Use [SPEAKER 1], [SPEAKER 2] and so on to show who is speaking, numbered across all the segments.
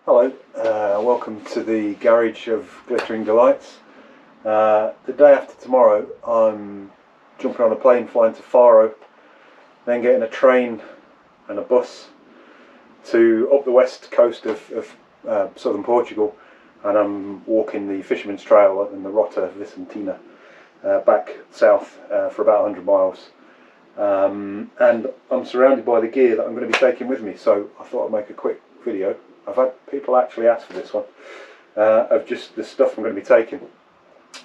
[SPEAKER 1] Hello, welcome to the garage of Glittering Delights. The day after tomorrow I'm jumping on a plane flying to Faro, then getting a train and a bus to up the west coast of southern Portugal, and I'm walking the Fisherman's Trail in the Rota Vicentina back south for about 100 miles. And I'm surrounded by the gear that I'm going to be taking with me, so I thought I'd make a quick video. I've had people actually ask for this one, of just the stuff I'm going to be taking.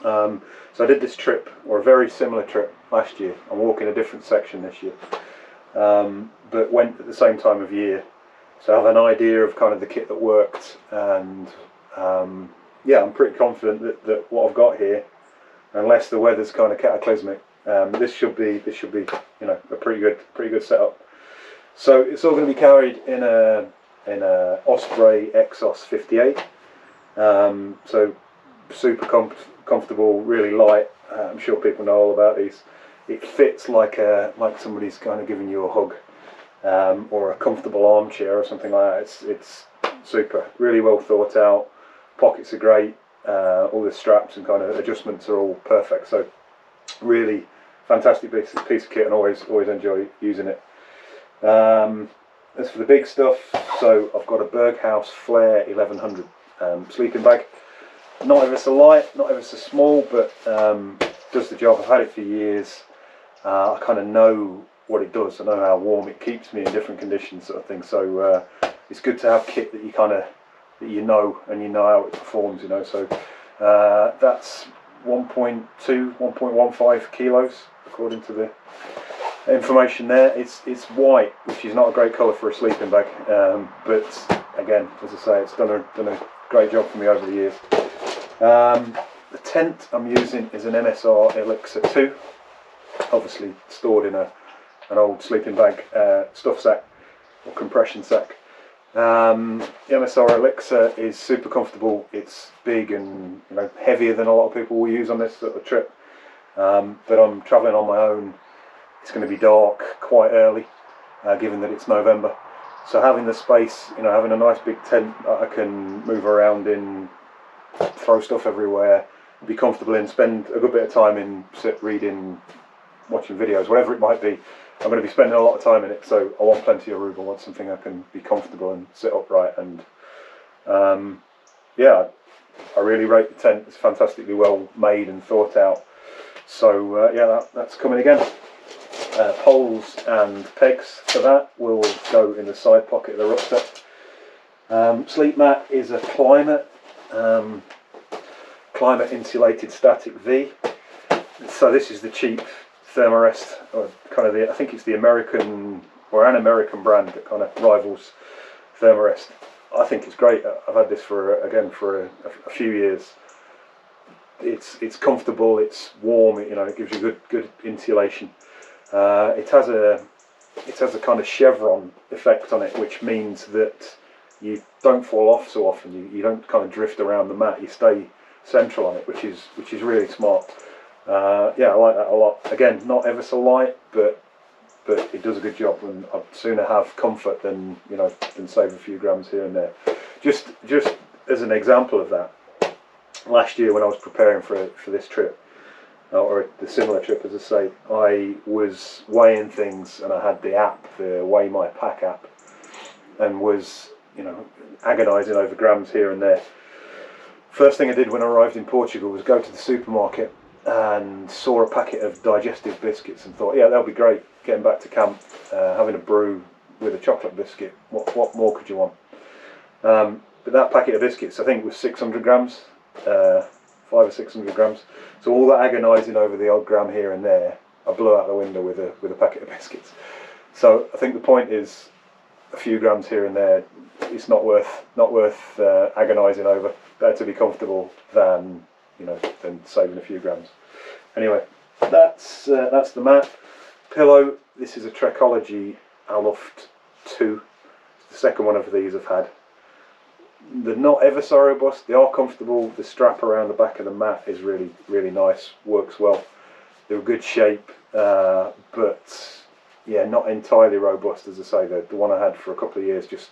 [SPEAKER 1] So I did this trip, or a very similar trip, last year. I'm walking a different section this year, but went at the same time of year, so I have an idea of kind of the kit that worked, and yeah, I'm pretty confident that what I've got here, unless the weather's kind of cataclysmic, this should be you know, a pretty good setup. So it's all going to be carried in a Osprey Exos 58, so super comfortable, really light. I'm sure people know all about these. It fits like somebody's kind of giving you a hug, or a comfortable armchair or something like that. It's super, really well thought out. Pockets are great. All the straps and kind of adjustments are all perfect. So really fantastic piece of kit, and always enjoy using it. As for the big stuff, so I've got a Berghaus Flare 1100 sleeping bag. Not ever so light, not ever so small, but does the job. I've had it for years. I kind of know what it does. I know how warm it keeps me in different conditions, sort of thing. So it's good to have kit that you know and you know how it performs. You know, so that's 1.15 kilos according to the information there. It's white, which is not a great colour for a sleeping bag, but again, as I say, it's done a great job for me over the years. The tent I'm using is an MSR Elixir 2, obviously stored in an old sleeping bag stuff sack or compression sack. The MSR Elixir is super comfortable. It's big and, you know, heavier than a lot of people will use on this sort of trip, but I'm travelling on my own. It's going to be dark quite early, given that it's November. So having the space, you know, having a nice big tent that I can move around in, throw stuff everywhere, be comfortable in, spend a good bit of time in, reading, watching videos, whatever it might be. I'm going to be spending a lot of time in it, so I want plenty of room. I want something I can be comfortable and sit upright. And yeah, I really rate the tent. It's fantastically well made and thought out. So yeah, that's coming again. Poles and pegs for that will go in the side pocket of the rucksack. Sleep mat is a climate insulated static V. So this is the cheap Thermarest, or kind of I think it's the American, or an American brand that kind of rivals Thermarest. I think it's great. I've had this for a few years. It's comfortable. It's warm. You know, it gives you good insulation. It has a kind of chevron effect on it, which means that you don't fall off so often. You don't kind of drift around the mat. You stay central on it, which is really smart. Yeah, I like that a lot. Again, not ever so light, but it does a good job, and I'd sooner have comfort than save a few grams here and there. Just as an example of that, last year when I was preparing for this trip, or the similar trip, as I say, I was weighing things, and I had the app, the Weigh My Pack app, and was, you know, agonising over grams here and there. First thing I did when I arrived in Portugal was go to the supermarket and saw a packet of digestive biscuits and thought, yeah, that'll be great, getting back to camp, having a brew with a chocolate biscuit. What more could you want? But that packet of biscuits, I think, was 600 grams, 500 or 600 grams. So all that agonising over the odd gram here and there, I blew out the window with a packet of biscuits. So I think the point is, a few grams here and there, it's not worth agonising over. Better to be comfortable than saving a few grams. Anyway, that's the mat. Pillow. This is a Trekology Aloft 2. It's the second one of these I've had. They're not ever so robust. They are comfortable. The strap around the back of the mat is really nice. Works well. They're a good shape, but yeah, not entirely robust, as I say. The one I had for a couple of years just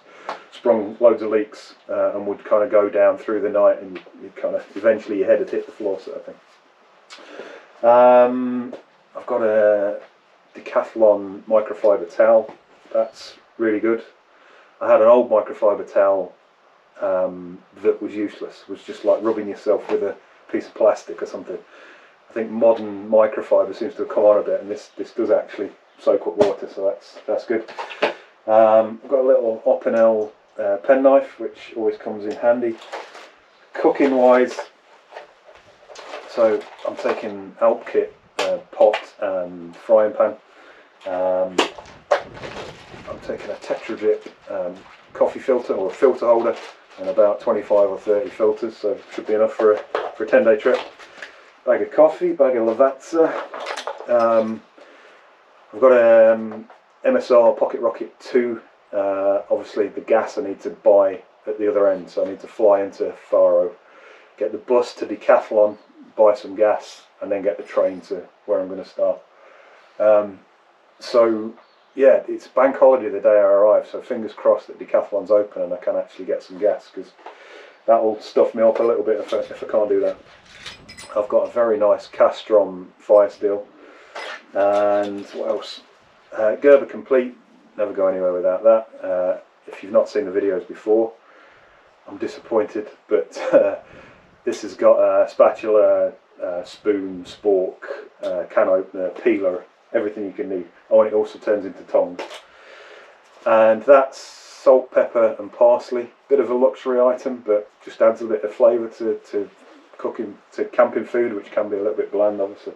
[SPEAKER 1] sprung loads of leaks and would kind of go down through the night, and you kind of eventually your head would hit the floor, sort of thing. I've got a Decathlon microfiber towel. That's really good. I had an old microfiber towel that was useless. It was just like rubbing yourself with a piece of plastic or something. I think modern microfiber seems to have come on a bit, and this does actually soak up water, so that's good. I've got a little Opinel penknife, which always comes in handy. Cooking wise, so I'm taking Alp Kit pot and frying pan. I'm taking a Tetra coffee filter, or a filter holder, and about 25 or 30 filters, so should be enough for a 10-day trip. Bag of coffee, bag of Lavazza. I've got a MSR Pocket Rocket 2. Obviously the gas I need to buy at the other end, so I need to fly into Faro, get the bus to Decathlon, buy some gas, and then get the train to where I'm going to start. So yeah, it's bank holiday the day I arrive, so fingers crossed that Decathlon's open and I can actually get some gas, because that will stuff me up a little bit if I can't do that. I've got a very nice Castron fire steel, and what else? Gerber Complete, never go anywhere without that. If you've not seen the videos before, I'm disappointed, but this has got a spatula, spoon, spork, can opener, peeler, everything you can need. Oh, and it also turns into tongs. And that's salt, pepper and parsley. Bit of a luxury item, but just adds a bit of flavour to cooking, to camping food, which can be a little bit bland, obviously.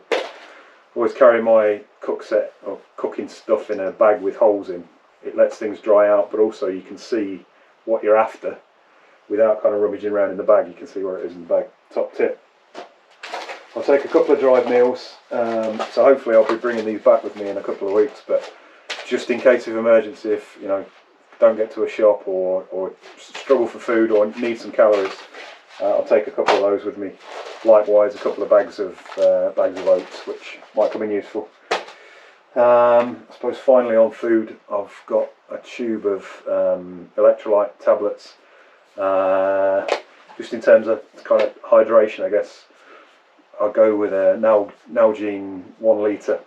[SPEAKER 1] Always carry my cook set or cooking stuff in a bag with holes in. It lets things dry out, but also you can see what you're after without kind of rummaging around in the bag. You can see where it is in the bag. Top tip. I'll take a couple of dried meals, so hopefully I'll be bringing these back with me in a couple of weeks, but just in case of emergency, if you know, don't get to a shop or struggle for food or need some calories, I'll take a couple of those with me. Likewise, a couple of bags of oats, which might come in useful. I suppose finally on food, I've got a tube of electrolyte tablets, just in terms of kind of hydration, I guess. I'll go with a Nalgene 1 litre,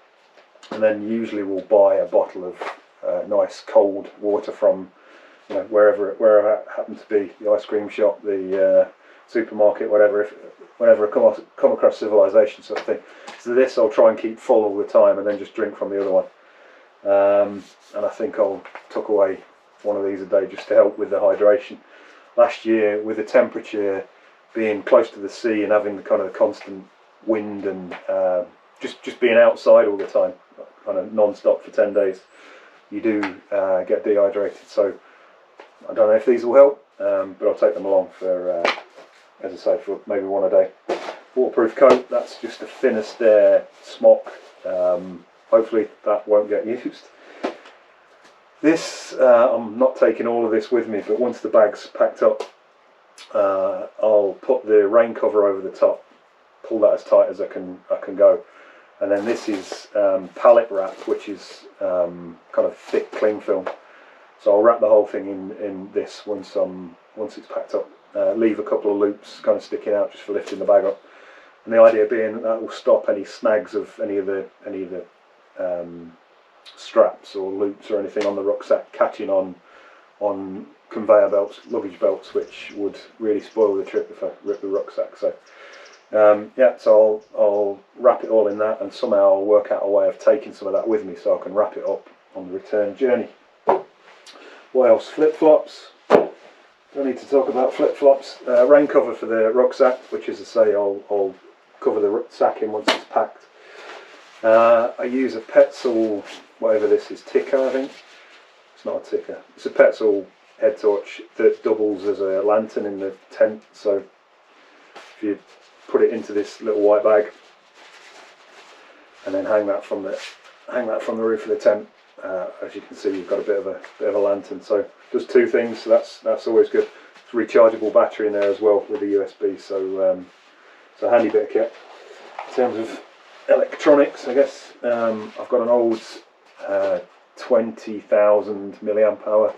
[SPEAKER 1] and then usually we'll buy a bottle of nice cold water from, you know, wherever it happens to be, the ice cream shop, the supermarket, whatever. Whenever I come across civilization, sort of thing. So this I'll try and keep full all the time, and then just drink from the other one. And I think I'll tuck away one of these a day just to help with the hydration. Last year, with the temperature being close to the sea and having the kind of constant wind and just being outside all the time, kind of non-stop for 10 days, you do get dehydrated. So I don't know if these will help, but I'll take them along for, as I say, for maybe one a day. Waterproof coat, that's just a Finisterre smock. Hopefully that won't get used. This, I'm not taking all of this with me, but once the bag's packed up, I'll put the rain cover over the top, pull that as tight as I can go, and then this is pallet wrap, which is kind of thick cling film. So I'll wrap the whole thing in this once it's packed up. Leave a couple of loops kind of sticking out just for lifting the bag up, and the idea being that will stop any snags of any of the straps or loops or anything on the rucksack catching on conveyor belts, luggage belts, which would really spoil the trip if I rip the rucksack. So yeah, so I'll wrap it all in that, and somehow I'll work out a way of taking some of that with me so I can wrap it up on the return journey. What else? Flip-flops. Don't need to talk about flip-flops. Rain cover for the rucksack, which, as I say, I'll cover the sack in once it's packed. I use a Petzl, whatever this is, ticker, I think. It's not a ticker. It's a Petzl head torch that doubles as a lantern in the tent. So if you put it into this little white bag and then hang that from the roof of the tent, as you can see, you've got a bit of a lantern. So it does two things. So that's always good. It's a rechargeable battery in there as well with a USB. So it's a handy bit of kit. In terms of electronics, I guess I've got an old 20,000 milliamp hour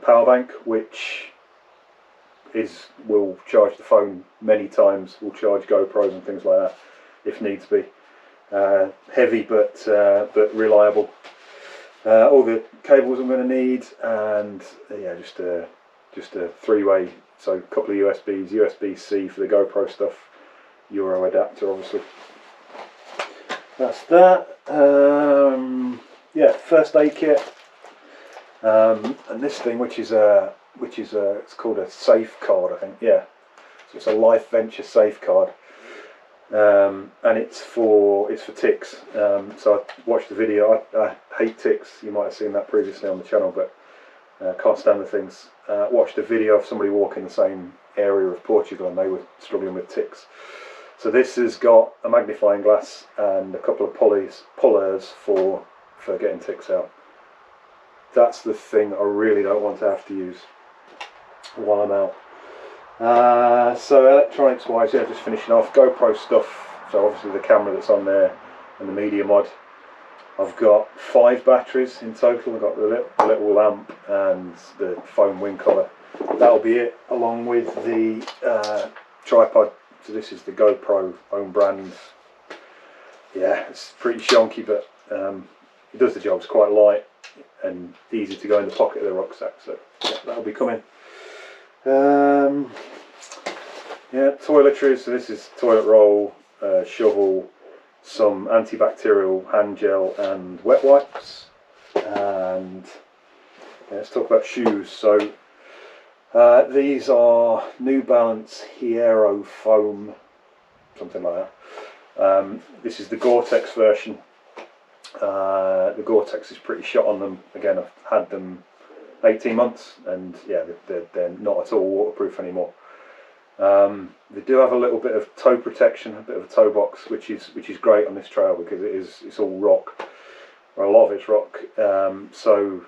[SPEAKER 1] power bank, which will charge the phone many times. Will charge GoPros and things like that if needs be. Heavy but reliable. All the cables I'm going to need, and yeah, just a three-way. So a couple of USBs, USB-C for the GoPro stuff, Euro adapter obviously. That's that. Yeah, first aid kit, and this thing, which is it's called a safe card, I think. Yeah, so it's a Life Venture safe card, and it's for ticks. So I watched the video. I hate ticks. You might have seen that previously on the channel, but can't stand the things. Watched a video of somebody walking the same area of Portugal, and they were struggling with ticks. So this has got a magnifying glass and a couple of pullers for getting ticks out. That's the thing I really don't want to have to use while I'm out. So electronics wise, yeah, just finishing off GoPro stuff. So obviously the camera that's on there and the media mod. I've got 5 batteries in total. I've got the little lamp and the foam wing cover. That'll be it, along with the tripod. So this is the GoPro own brand. Yeah, it's pretty shonky, but it does the job. It's quite light and easy to go in the pocket of the rucksack. So yeah, that'll be coming. Yeah, toiletries. So this is toilet roll, shovel, some antibacterial hand gel and wet wipes. And yeah, let's talk about shoes. So these are New Balance Hierro Foam, something like that. This is the Gore-Tex version. The Gore-Tex is pretty shot on them. Again, I've had them 18 months, and yeah, they're not at all waterproof anymore. They do have a little bit of toe protection, a bit of a toe box, which is great on this trail because it's all rock, or a lot of it's rock. So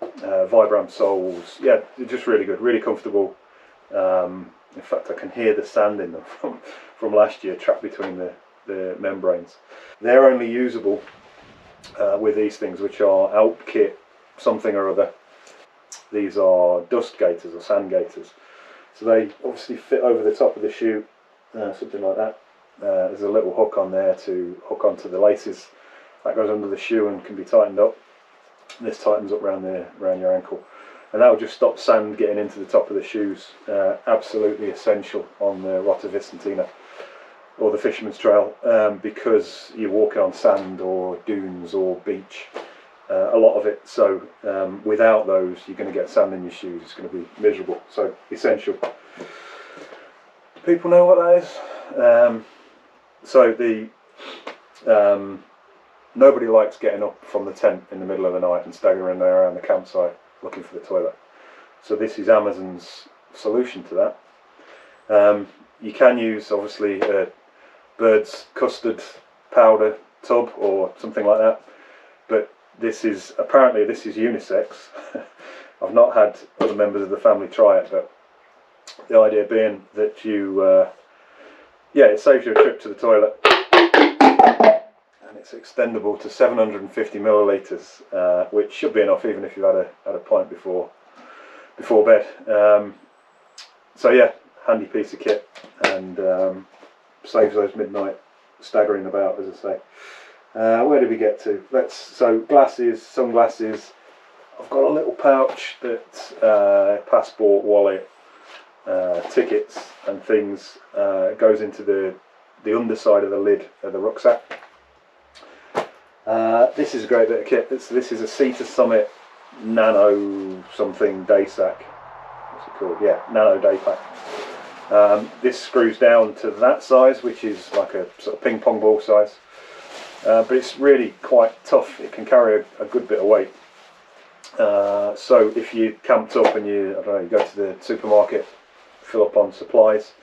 [SPEAKER 1] Vibram soles, yeah, they're just really good, really comfortable. In fact, I can hear the sand in them from last year trapped between the membranes. They're only usable with these things, which are Alp Kit something or other. These are dust gaiters or sand gaiters. So they obviously fit over the top of the shoe, something like that. There's a little hook on there to hook onto the laces. That goes under the shoe and can be tightened up. And this tightens up around your ankle. And that will just stop sand getting into the top of the shoes. Absolutely essential on the Rota Vicentina or the Fisherman's Trail, because you're walking on sand or dunes or beach. A lot of it, so without those you're going to get sand in your shoes. It's going to be miserable, so essential. Do people know what that is? So the nobody likes getting up from the tent in the middle of the night and staggering around the campsite looking for the toilet. So this is Amazon's solution to that. You can use obviously a bird's custard powder tub or something like that, but this is unisex. I've not had other members of the family try it, but the idea being that you, yeah, it saves you a trip to the toilet, and it's extendable to 750 millilitres, which should be enough even if you've had a pint before bed. So yeah, handy piece of kit, and saves those midnight staggering about, as I say. Where did we get to? So glasses, sunglasses. I've got a little pouch that passport, wallet, tickets and things goes into the underside of the lid of the rucksack. This is a great bit of kit. This is a Cedar Summit Nano something day sack. What's it called? Yeah, Nano day pack. This screws down to that size, which is like a sort of ping pong ball size. But it's really quite tough. It can carry a good bit of weight. So if you camped up and you go to the supermarket, fill up on supplies,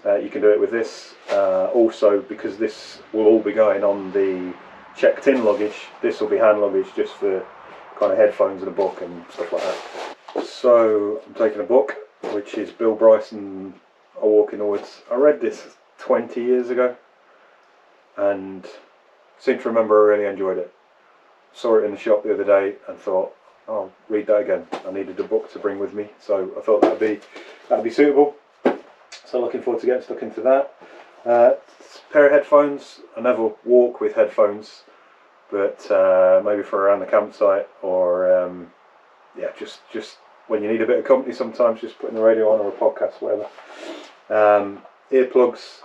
[SPEAKER 1] you can do it with this. Also, because this will all be going on the checked-in luggage, this will be hand luggage just for kind of headphones and a book and stuff like that. So I'm taking a book, which is Bill Bryson, A Walk in the Woods. I read this 20 years ago and seem to remember I really enjoyed it. saw it in the shop the other day and thought, I'll read that again. I needed a book to bring with me, so I thought that'd be suitable. So looking forward to getting stuck into that. Pair of headphones. I never walk with headphones, but maybe for around the campsite, or yeah, just when you need a bit of company sometimes, just putting the radio on or a podcast, whatever. Earplugs.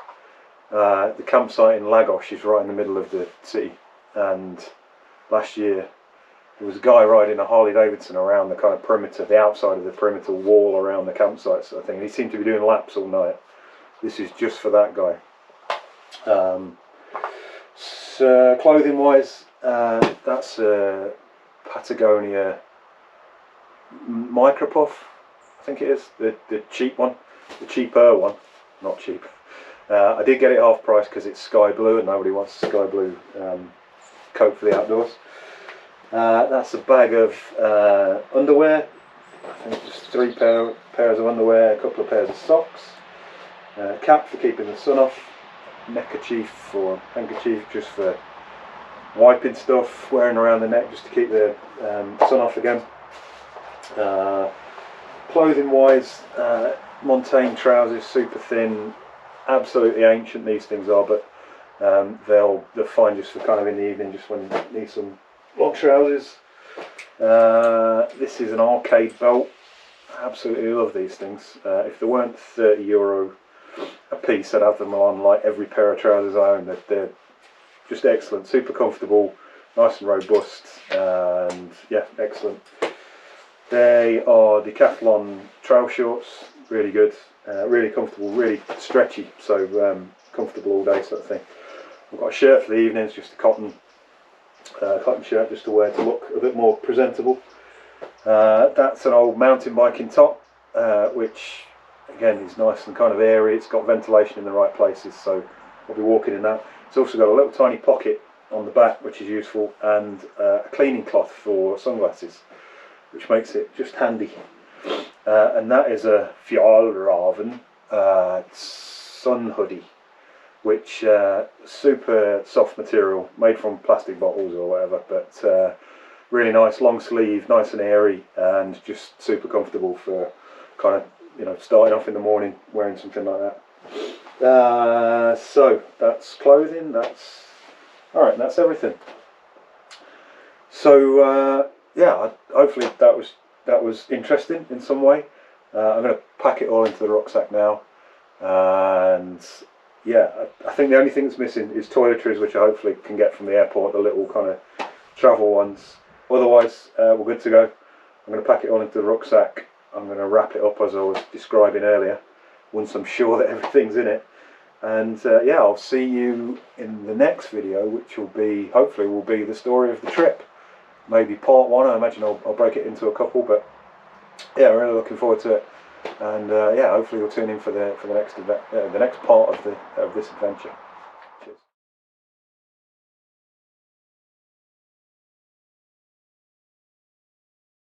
[SPEAKER 1] The campsite in Lagos is right in the middle of the city, and last year there was a guy riding a Harley Davidson around the kind of perimeter, the outside of the perimeter wall around the campsite sort of thing. He seemed to be doing laps all night. This is just for that guy. So clothing wise, that's a Patagonia Micropuff, I think it is, the cheap one, the cheaper one, not cheap. I did get it half price because it's sky blue and nobody wants a sky blue coat for the outdoors. That's a bag of underwear. I think just 3 pairs of underwear, a couple of pairs of socks, cap for keeping the sun off, neckerchief or handkerchief just for wiping stuff, wearing around the neck just to keep the sun off again. Clothing wise, Montane trousers, super thin, absolutely ancient these things are, but they're fine just for kind of in the evening, just when you need some long trousers. This is an arcade belt. I absolutely love these things. If they weren't €30 a piece, I'd have them on like every pair of trousers I own. They're just excellent, super comfortable, nice and robust, and yeah, excellent. They are Decathlon trail shorts, really good, really comfortable, really stretchy, so comfortable all day sort of thing. I've got a shirt for the evenings, just a cotton shirt just to wear to look a bit more presentable. That's an old mountain biking top, which again is nice and kind of airy. It's got ventilation in the right places, so I'll be walking in that. It's also got a little tiny pocket on the back, which is useful, and a cleaning cloth for sunglasses, which makes it just handy. And that is a Fjallraven sun hoodie, which super soft material, made from plastic bottles or whatever, but really nice, long sleeve, nice and airy, and just super comfortable for kind of, you know, starting off in the morning wearing something like that. So that's clothing. That's all right. That's everything. So yeah, hopefully that was interesting in some way. I'm going to pack it all into the rucksack now, and yeah, I think the only thing that's missing is toiletries, which I hopefully can get from the airport, the little kind of travel ones. Otherwise, we're good to go. I'm going to pack it all into the rucksack. I'm going to wrap it up as I was describing earlier, once I'm sure that everything's in it. And yeah, I'll see you in the next video, which will be, hopefully, will be the story of the trip. Maybe part 1. I imagine I'll break it into a couple, but yeah, really looking forward to it. And yeah, hopefully you'll tune in for the next part of this adventure.